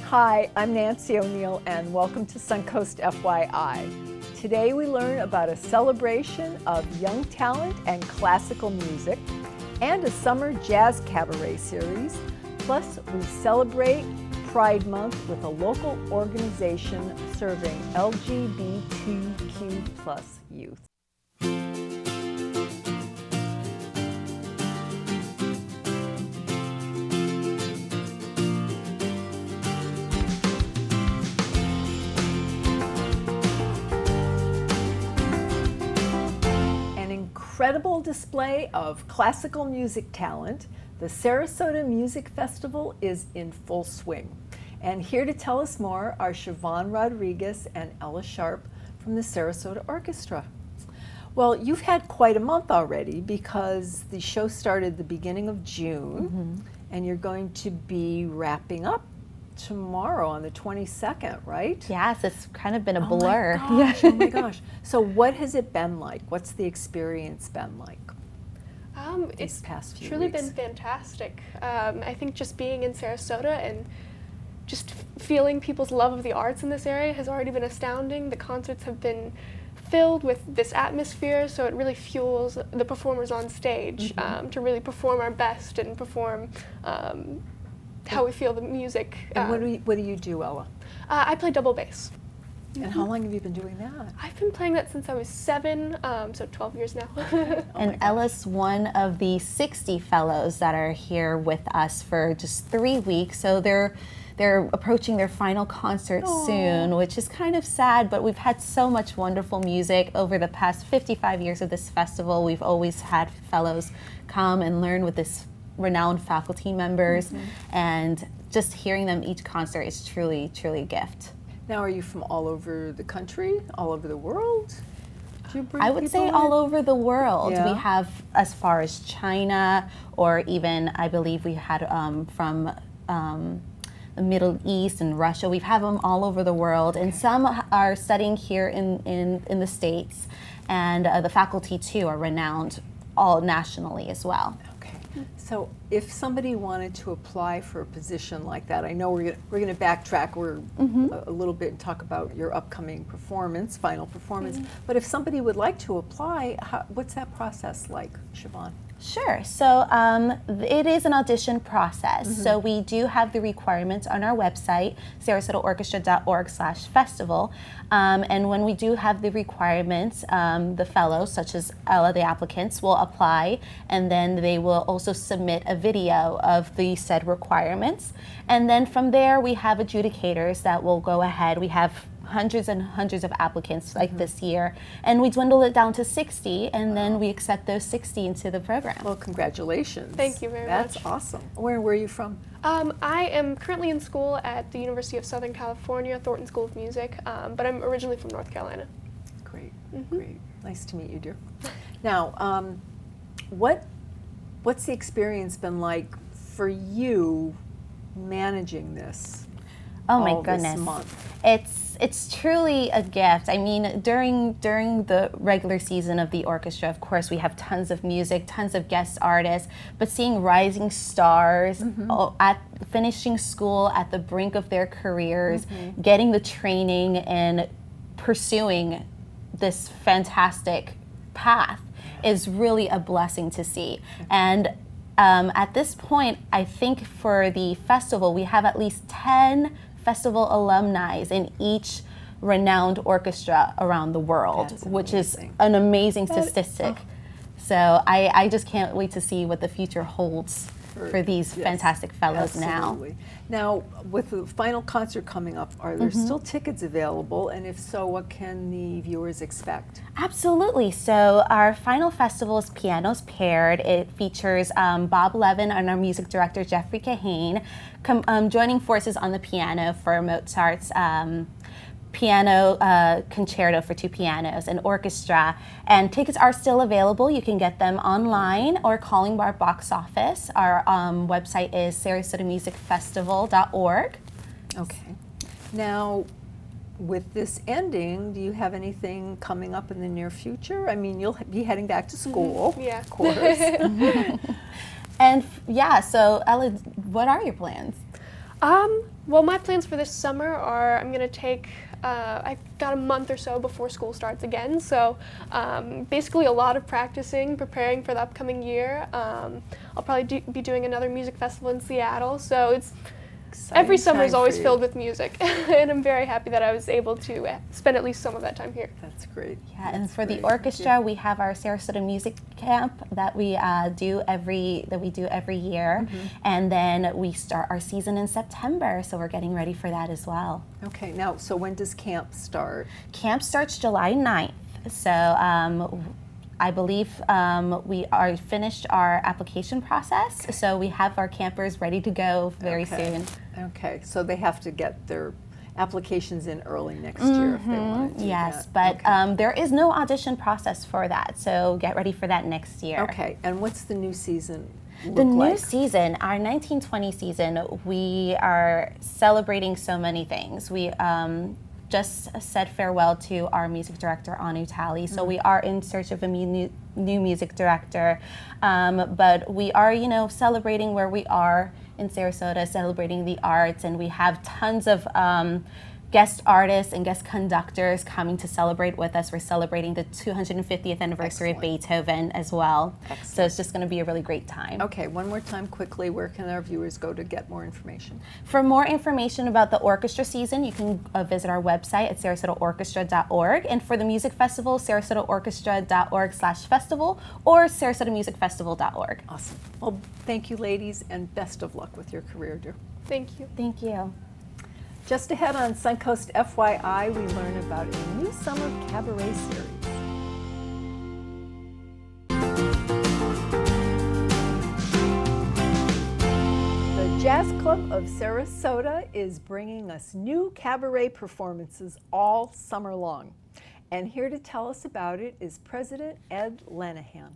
Hi, I'm Nancy O'Neill and welcome to Suncoast FYI. Today we learn about a celebration of young talent and classical music and a summer jazz cabaret series. Plus we celebrate Pride Month with a local organization serving LGBTQ+ youth. Incredible display of classical music talent, the Sarasota Music Festival is in full swing. And here to tell us more are Siobhan Rodriguez and Ella Sharp from the Sarasota Orchestra. Well, you've had quite a month already because the show started the beginning of June, and you're going to be wrapping up tomorrow on the 22nd, right? Yes, it's kind of been a blur. Oh my gosh, oh my gosh. So what has it been like? What's the experience been like? It's past few truly weeks? been fantastic. I think just being in Sarasota and just feeling people's love of the arts in this area has already been astounding. The concerts have been filled with this atmosphere, so it really fuels the performers on stage to really perform our best and perform how we feel the music. And what do you do, Ella? I play double bass. And how long have you been doing that? I've been playing that since I was 7, so 12 years now. And Ella's one of the 60 fellows that are here with us for just 3 weeks, so they're approaching their final concert soon, which is kind of sad, but we've had so much wonderful music over the past 55 years of this festival. We've always had fellows come and learn with this renowned faculty members, and just hearing them each concert is truly, truly a gift. Now, are you from all over the country, all over the world? Do you bring I would say people all in? over the world. Yeah. We have as far as China, or even I believe we had from the Middle East and Russia. We've had them all over the world, and some are studying here in the States, and the faculty too are renowned all nationally as well. So if somebody wanted to apply for a position like that, I know we're going to backtrack a little bit and talk about your upcoming performance, final performance, but if somebody would like to apply, what's that process like, Siobhan? Sure. So it is an audition process. So we do have the requirements on our website, sarasotaorchestra.org/festival. And when we do have the requirements, the fellows, such as Ella, the applicants, will apply, and then they will also submit a video of the said requirements. And then from there, we have adjudicators that will go ahead. We have hundreds and hundreds of applicants like this year, and we dwindle it down to 60, and then we accept those 60 into the program. Well, congratulations. Thank you very much. That's awesome. Where are you from? I am currently in school at the University of Southern California, Thornton School of Music, but I'm originally from North Carolina. Great, great. Nice to meet you, dear. Now, what's the experience been like for you managing this? Oh my all goodness. This month? It's truly a gift. I mean, during the regular season of the orchestra, of course, we have tons of music, tons of guest artists, but seeing rising stars at finishing school at the brink of their careers, getting the training and pursuing this fantastic path is really a blessing to see. And at this point, I think for the festival, we have at least 10 festival alumni in each renowned orchestra around the world, which is an amazing statistic. So I just can't wait to see what the future holds for these fantastic fellows now. Now, with the final concert coming up, are there still tickets available? And if so, what can the viewers expect? Absolutely. So our final festival is Pianos Paired. It features Bob Levin and our music director, Jeffrey Kahane, joining forces on the piano for Mozart's piano concerto for 2 pianos, an orchestra. And tickets are still available. You can get them online or calling our box office. Our website is sarasotamusicfestival.org. Okay. Now, with this ending, do you have anything coming up in the near future? I mean, you'll be heading back to school, Yeah. of course. And yeah, so Ella, what are your plans? Well, my plans for this summer are I'm going to take, I've got a month or so before school starts again, so basically a lot of practicing, preparing for the upcoming year. I'll probably be doing another music festival in Seattle, so it's every summer is always filled with music, and I'm very happy that I was able to spend at least some of that time here. That's great. Yeah, and for the orchestra, we have our Sarasota Music Camp that we do every year, and then we start our season in September. So we're getting ready for that as well. Okay, now, so when does camp start? Camp starts July 9th. So I believe we are finished our application process, so we have our campers ready to go very soon. Okay, so they have to get their applications in early next year if they want to do Yes, that. but there is no audition process for that, so get ready for that next year. Okay, and what's the new season look The new like? season, our 1920 season, we are celebrating so many things. We just said farewell to our music director, Anu Talley. So we are in search of a new music director. But we are, celebrating where we are in Sarasota, celebrating the arts, and we have tons of guest artists and guest conductors coming to celebrate with us. We're celebrating the 250th anniversary of Beethoven as well. So it's just going to be a really great time. Okay, one more time quickly, where can our viewers go to get more information? For more information about the orchestra season, you can visit our website at sarasotaorchestra.org. And for the music festival, sarasotaorchestra.org/festival or sarasotamusicfestival.org. Awesome. Well, thank you, ladies, and best of luck with your career, dear. Thank you. Thank you. Just ahead on Suncoast FYI, we learn about a new summer cabaret series. The Jazz Club of Sarasota is bringing us new cabaret performances all summer long. And here to tell us about it is President Ed Lanahan.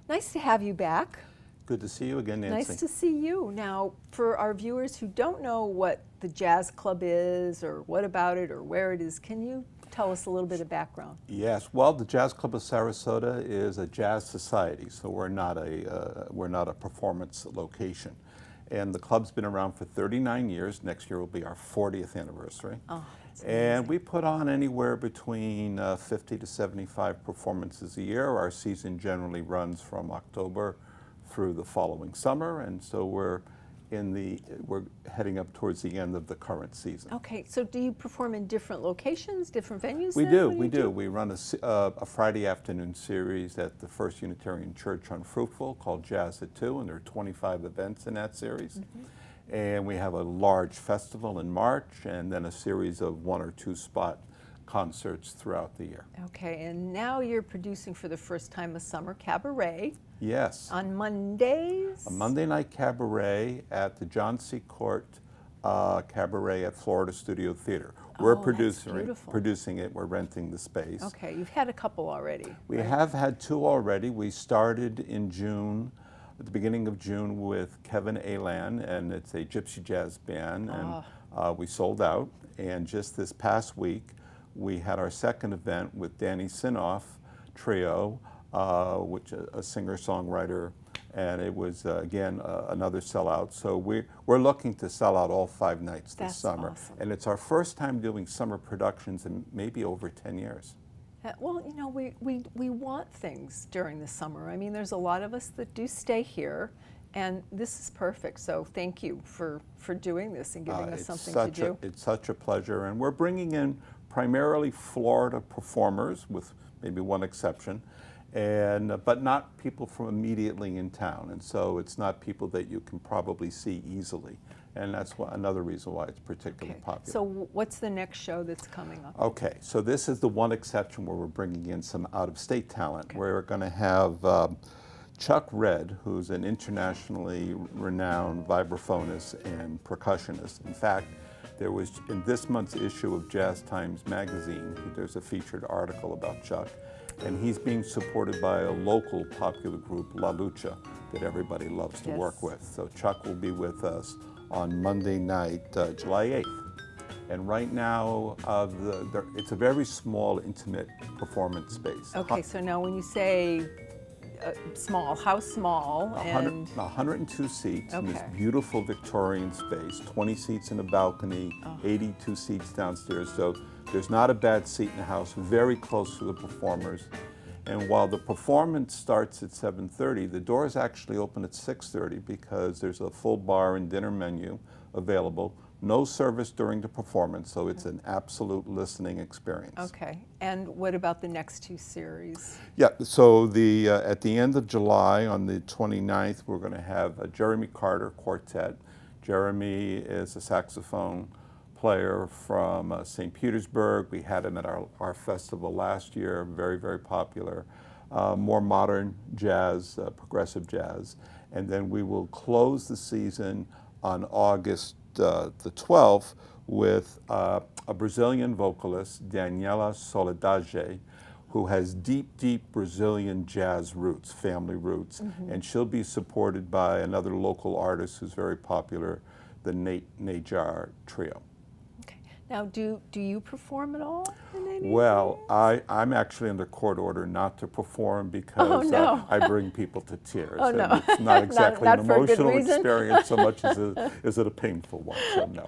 Nice to have you back. Good to see you again, Nancy. Nice to see you. Now, for our viewers who don't know what the Jazz Club is, or what about it, or where it is, can you tell us a little bit of background? Yes. Well, the Jazz Club of Sarasota is a jazz society, so we're not a performance location. And the club's been around for 39 years. Next year will be our 40th anniversary. Oh, that's and amazing. we put on anywhere between 50 to 75 performances a year. Our season generally runs from October through the following summer, and so we're heading up towards the end of the current season. Okay, so do you perform in different locations, different venues? We then? do, What we you do. We run a Friday afternoon series at the First Unitarian Church on Fruitful called Jazz at 2, and there are 25 events in that series. And we have a large festival in March, and then a series of 1 or 2 spot concerts throughout the year. Okay, and now you're producing for the first time a summer cabaret Yes. on Mondays? A Monday night cabaret at the John C. Court Cabaret at Florida Studio Theater. We're Oh, that's beautiful. producing it. We're renting the space. Okay, you've had a couple already. We right? have had 2 already. We started in June, at the beginning of June, with Kevin Alan, and it's a gypsy jazz band, and we sold out. And just this past week, we had our second event with Danny Sinoff Trio, which is a singer-songwriter, and it was, again, another sellout. So we're looking to sell out all 5 nights this That's summer. awesome. And it's our first time doing summer productions in maybe over 10 years. Well, we want things during the summer. I mean, there's a lot of us that do stay here, and this is perfect. So thank you for doing this and giving us something to do. It's such a pleasure, and we're bringing in primarily Florida performers, with maybe one exception, but not people from immediately in town. And so it's not people that you can probably see easily. And that's another reason why it's particularly popular. So what's the next show that's coming up? Okay, so this is the one exception where we're bringing in some out-of-state talent. We're going to have Chuck Red, who's an internationally renowned vibraphonist and percussionist. In fact, there was, in this month's issue of Jazz Times magazine, there's a featured article about Chuck, and he's being supported by a local popular group, La Lucha, that everybody loves to work with. So Chuck will be with us on Monday night, July 8th. And right now, it's a very small, intimate performance space. Okay, so now when you say small. How small? 102 seats in this Okay. beautiful Victorian space, 20 seats in a balcony, 82 seats downstairs. So there's not a bad seat in the house, very close to the performers. And while the performance starts at 7:30, the doors actually open at 6:30 because there's a full bar and dinner menu available. No service during the performance, so it's an absolute listening experience. Okay. And what about the next two series? Yeah, so at the end of July, on the 29th, we're going to have a Jeremy Carter quartet. Jeremy is a saxophone player from St. Petersburg. We had him at our festival last year, very, very popular. More modern jazz, progressive jazz. And then we will close the season on August the 12th with a Brazilian vocalist, Daniela Soledade, who has deep, deep Brazilian jazz roots, family roots, and she'll be supported by another local artist who's very popular, the Nate Najar Trio. Okay. Now, do you perform at all in any Well, of I'm actually under court order not to perform because no. I bring people to tears. Oh, And no. it's not exactly Not an for a good emotional reason? experience so much as is it a painful one. So no,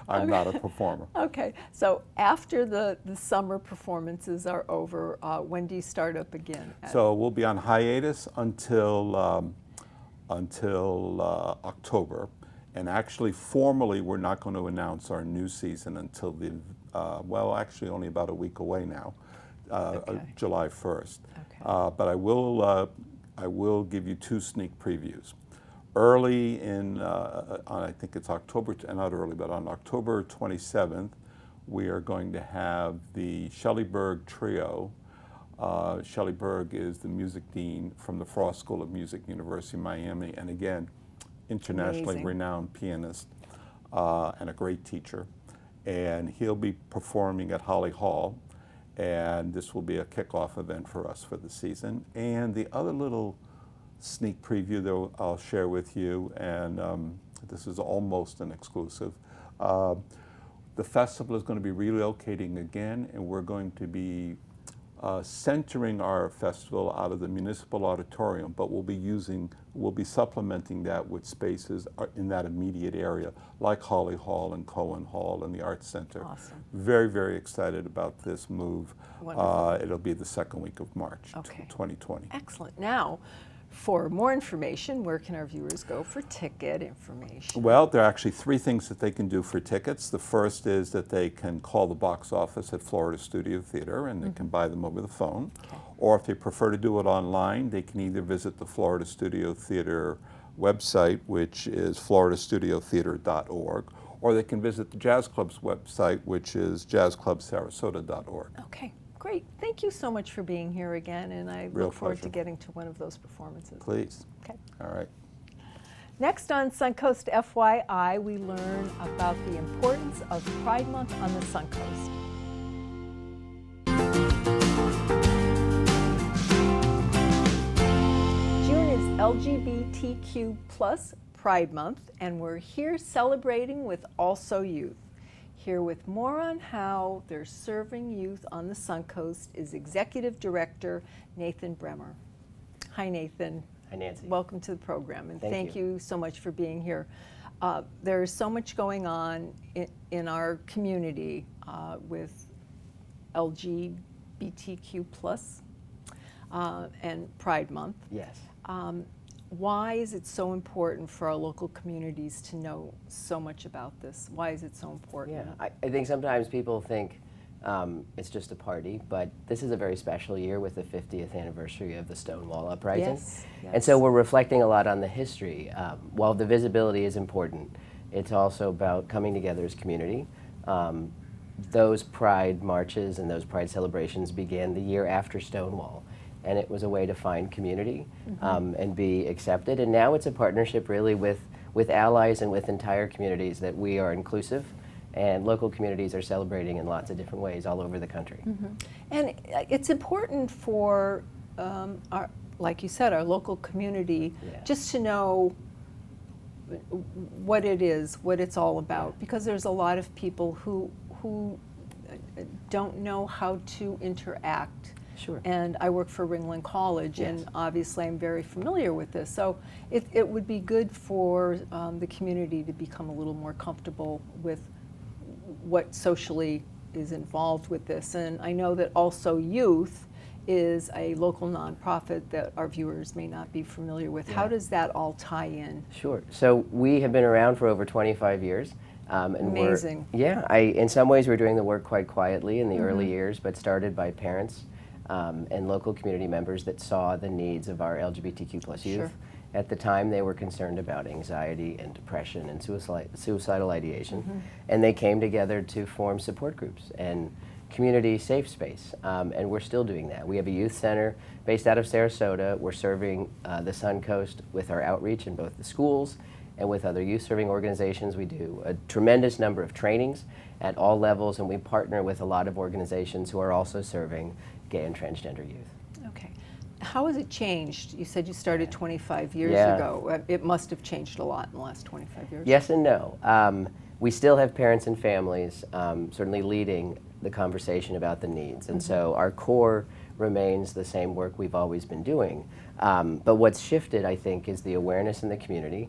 I'm not a performer. Okay. So after the summer performances are over, when do you start up again? So we'll be on hiatus until October. And actually, formally, we're not going to announce our new season until actually only about a week away now, July 1st. Okay. But I will give you two sneak previews. Early I think it's October, not early, but on October 27th, we are going to have the Shelley Berg Trio. Shelley Berg is the music dean from the Frost School of Music, University of Miami, and again, internationally Amazing. renowned pianist and a great teacher. And he'll be performing at Holly Hall, and this will be a kickoff event for us for the season. And the other little sneak preview that I'll share with you, and this is almost an exclusive, the festival is going to be relocating again, and we're going to be centering our festival out of the municipal auditorium, but we'll be supplementing that with spaces in that immediate area, like Holly Hall and Cohen Hall and the Arts Center. Awesome. Very, very excited about this move. Wonderful. It'll be the second week of March, Okay. 2020. Excellent. Now, for more information, where can our viewers go for ticket information? Well, there are actually three things that they can do for tickets. The first is that they can call the box office at Florida Studio Theater and they can buy them over the phone. Okay. Or if they prefer to do it online, they can either visit the Florida Studio Theater website, which is floridastudiotheater.org, or they can visit the Jazz Club's website, which is jazzclubsarasota.org. Okay, great. Thank you so much for being here again, and I Real look forward to pleasure. getting to one of those performances. Please. Okay. All right. Next on Suncoast FYI, we learn about the importance of Pride Month on the Suncoast. June is LGBTQ plus Pride Month, and we're here celebrating with Also Youth. Here with more on how they're serving youth on the Suncoast is Executive Director Nathan Bremer. Hi, Nathan. Hi, Nancy. Welcome to the program, and Thank thank you. you so much for being here. There's so much going on in our community with LGBTQ plus and Pride Month. Yes. Why is it so important for our local communities to know so much about this? Why is it so important? Yeah, I think sometimes people think it's just a party, but this is a very special year with the 50th anniversary of the Stonewall Uprising. Yes, And so yes. we're reflecting a lot on the history. While the visibility is important, it's also about coming together as community. Those Pride marches and those Pride celebrations began the year after Stonewall. And it was a way to find community and be accepted. And now it's a partnership really with allies and with entire communities that we are inclusive, and local communities are celebrating in lots of different ways all over the country. And it's important for, our, like you said, our local community Yeah. just to know what it is, what it's all about, because there's a lot of people who don't know how to interact Sure. And I work for Ringling College, Yes. and obviously I'm very familiar with this. So it would be good for the community to become a little more comfortable with what socially is involved with this. And I know that also Youth is a local nonprofit that our viewers may not be familiar with. How Yeah. does that all tie in? Sure. So we have been around for over 25 years. And Amazing. In some ways we're doing the work quite quietly in the early years, but started by parents and local community members that saw the needs of our LGBTQ plus youth. Sure. At the time, they were concerned about anxiety and depression and suicidal ideation, and they came together to form support groups and community safe space, and we're still doing that. We have a youth center based out of Sarasota. We're serving the Suncoast with our outreach in both the schools and with other youth-serving organizations. We do a tremendous number of trainings at all levels, and we partner with a lot of organizations who are also serving gay and transgender youth. Okay. How has it changed? You said you started 25 years Yeah. ago. It must have changed a lot in the last 25 years. Yes and no. We still have parents and families certainly leading the conversation about the needs, and so our core remains the same work we've always been doing. But what's shifted, I think, is the awareness in the community.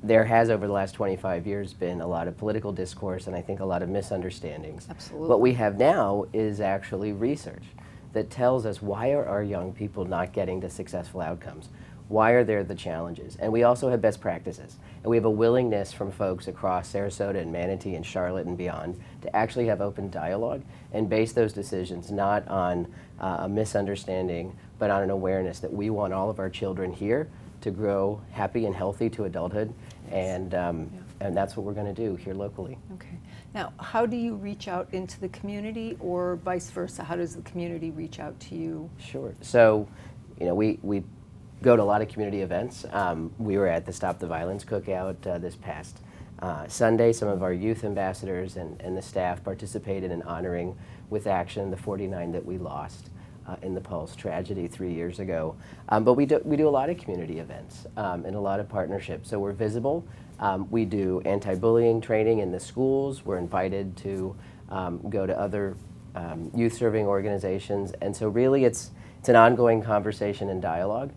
There has, over the last 25 years, been a lot of political discourse and I think a lot of misunderstandings. Absolutely. What we have now is actually research that tells us, why are our young people not getting to successful outcomes? Why are there the challenges? And we also have best practices. And we have a willingness from folks across Sarasota and Manatee and Charlotte and beyond to actually have open dialogue and base those decisions not on a misunderstanding, but on an awareness that we want all of our children here to grow happy and healthy to adulthood. And that's what we're going to do here locally. Okay. Now, how do you reach out into the community, or vice versa? How does the community reach out to you? Sure. So, we go to a lot of community events. We were at the Stop the Violence Cookout this past Sunday. Some of our youth ambassadors and the staff participated in honoring with action the 49 that we lost in the Pulse tragedy 3 years ago. But we do a lot of community events and a lot of partnerships. So we're visible. We do anti-bullying training in the schools. We're invited to go to other youth-serving organizations. And so really it's an ongoing conversation and dialogue.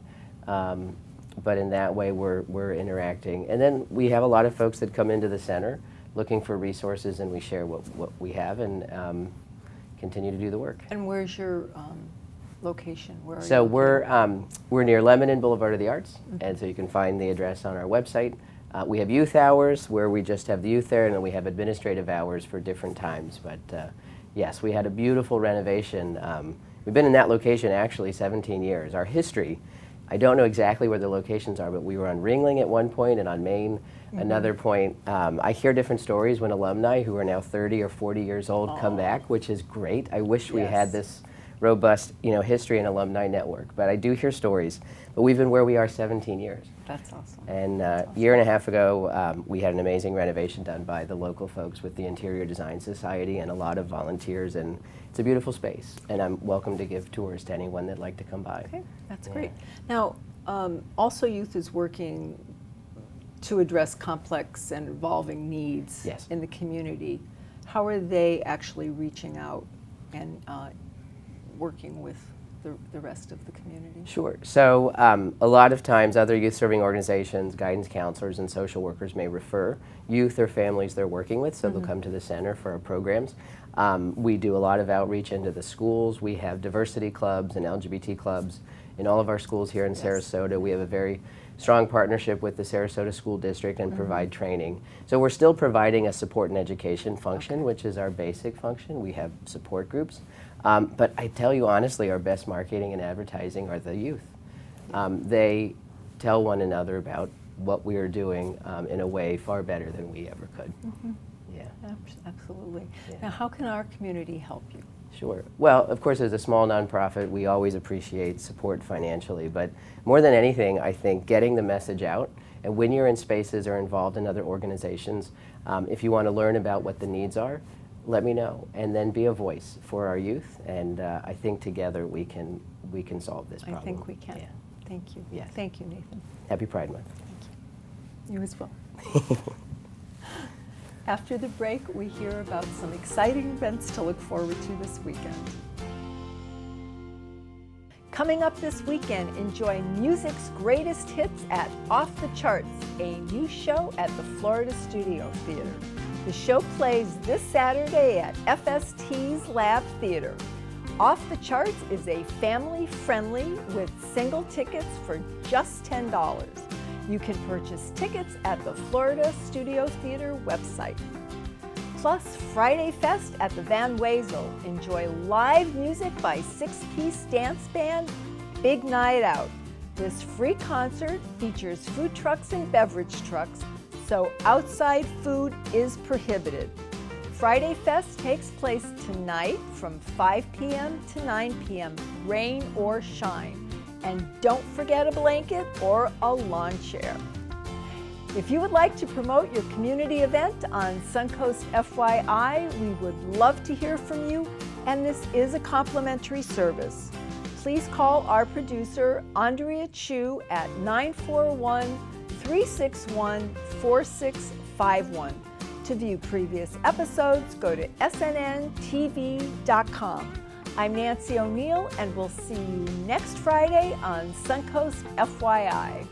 But in that way, we're interacting. And then we have a lot of folks that come into the center looking for resources, and we share what we have and continue to do the work. And where's your location? Where are So you located? we're near Lemon and Boulevard of the Arts, and so you can find the address on our website. We have youth hours where we just have the youth there, and then we have administrative hours for different times. But yes, we had a beautiful renovation. We've been in that location actually 17 years. Our history, I don't know exactly where the locations are, but we were on Ringling at one point and on Main another point. I hear different stories when alumni who are now 30 or 40 years old come back, which is great. I wish we had this robust history and alumni network, but I do hear stories. But we've been where we are 17 years. That's awesome. And a year and a half ago, we had an amazing renovation done by the local folks with the Interior Design Society and a lot of volunteers, and it's a beautiful space. And I'm welcome to give tours to anyone that'd like to come by. Okay, that's great. Now, also Youth is working to address complex and evolving needs Yes. in the community. How are they actually reaching out and working with the rest of the community? Sure. So a lot of times other youth-serving organizations, guidance counselors, and social workers may refer youth or families they're working with, so they'll come to the center for our programs. We do a lot of outreach into the schools. We have diversity clubs and LGBT clubs in all of our schools here in Sarasota. We have a very strong partnership with the Sarasota School District and provide training. So we're still providing a support and education function, which is our basic function. We have support groups. But I tell you honestly, our best marketing and advertising are the youth. They tell one another about what we are doing in a way far better than we ever could. Yeah. Absolutely. Yeah. Now, how can our community help you? Sure. Well, of course, as a small nonprofit, we always appreciate support financially, but more than anything, I think getting the message out, and when you're in spaces or involved in other organizations, if you want to learn about what the needs are, let me know, and then be a voice for our youth, and I think together we can solve this problem. I think we can. Yeah. Thank you. Yes. Thank you, Nathan. Happy Pride Month. You as well. After the break, we hear about some exciting events to look forward to this weekend. Coming up this weekend, enjoy music's greatest hits at Off the Charts, a new show at the Florida Studio Theater. The show plays this Saturday at FST's Lab Theater. Off the Charts is a family-friendly with single tickets for just $10. You can purchase tickets at the Florida Studio Theater website. Plus, Friday Fest at the Van Wezel. Enjoy live music by six-piece dance band Big Night Out. This free concert features food trucks and beverage trucks, so outside food is prohibited. Friday Fest takes place tonight from 5 p.m. to 9 p.m., rain or shine. And don't forget a blanket or a lawn chair. If you would like to promote your community event on Suncoast FYI, we would love to hear from you, and this is a complimentary service. Please call our producer, Andrea Chu, at 941-361-4651. To view previous episodes, go to snntv.com. I'm Nancy O'Neill, and we'll see you next Friday on Suncoast FYI.